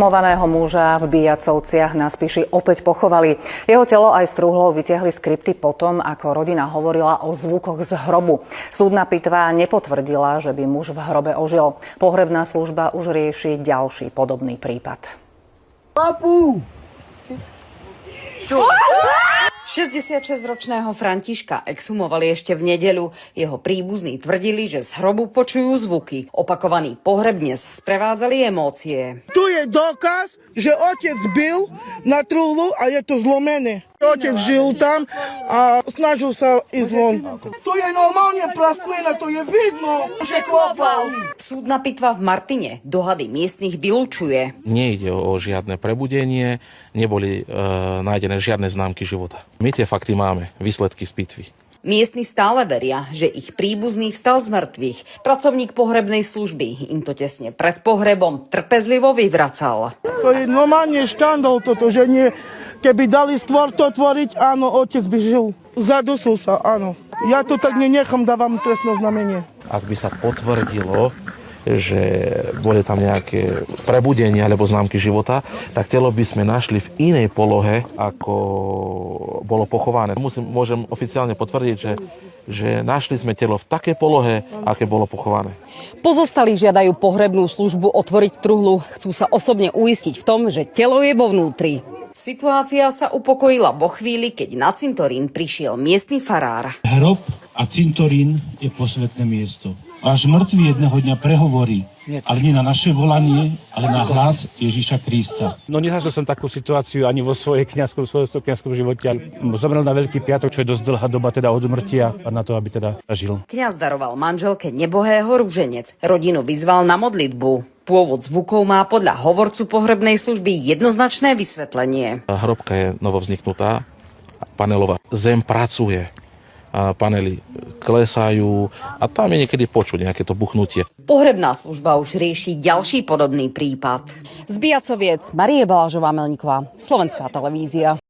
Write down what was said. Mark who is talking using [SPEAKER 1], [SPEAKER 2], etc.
[SPEAKER 1] Milovaného muža v Bijacovciach na Spiši opäť pochovali. Jeho telo aj s trúhlou vytiahli z krypty potom, ako rodina hovorila o zvukoch z hrobu. Súdna pitva nepotvrdila, že by muž v hrobe ožil. Pohrebná služba už rieši ďalší podobný prípad.
[SPEAKER 2] Papu!
[SPEAKER 3] 66-ročného Františka exhumovali ešte v nedeľu. Jeho príbuzní tvrdili, že z hrobu počujú zvuky. Opakovaný pohreb dnes sprevádzali emócie.
[SPEAKER 2] Tu je dokaz, že otec bil na trúhlu a je to zlomené. Otec žil tam a snažil sa ísť von. Tu je normálne prasklina, to je vidno, že klopal.
[SPEAKER 3] Súdna pitva v Martine dohady miestnych vylučuje.
[SPEAKER 4] Nejde o žiadne prebudenie, neboli nájdené žiadne známky života. My tie fakty máme, výsledky z pitvy.
[SPEAKER 3] Miestni stále veria, že ich príbuzný vstal z mŕtvych. Pracovník pohrebnej služby im to tesne pred pohrebom trpezlivo vyvracal.
[SPEAKER 2] To je normálne štandard toto, že nie, keby dali skôr to tvoriť, áno, otec by žil. Zadusil sa, áno. Ja to tak nenechám, dávam trestné znamenie.
[SPEAKER 4] Ak by sa potvrdilo, že boli tam nejaké prebudenia alebo známky života, tak telo by sme našli v inej polohe, ako bolo pochované. Môžem oficiálne potvrdiť, že našli sme telo v takej polohe, aké bolo pochované.
[SPEAKER 5] Pozostali žiadajú pohrebnú službu otvoriť truhlu. Chcú sa osobne uistiť v tom, že telo je vo vnútri.
[SPEAKER 3] Situácia sa upokojila vo chvíli, keď na cintorín prišiel miestny farár.
[SPEAKER 6] Hrob a cintorín je posvätné miesto. Váš mŕtvy jedného dňa prehovorí, ale nie na naše volanie, ale na hlas Ježíša Krista.
[SPEAKER 7] No nezažil som takú situáciu ani vo svojom kňazskom živote. Zomrel na Veľký piatok, čo je dosť dlhá doba teda od umrtia a na to, aby teda žil.
[SPEAKER 3] Kňaz daroval manželke nebohého ruženec. Rodinu vyzval na modlitbu. Pôvod zvukov má podľa hovorcu pohrebnej služby jednoznačné vysvetlenie.
[SPEAKER 4] Hrobka je novovzniknutá, panelová. Zem pracuje. A panely klesajú a tam je niekedy počuť nejaké to buchnutie.
[SPEAKER 3] Pohrebná služba už rieši ďalší podobný prípad.
[SPEAKER 5] Z Bijacoviec Marie Balážová-Melníková, Slovenská televízia.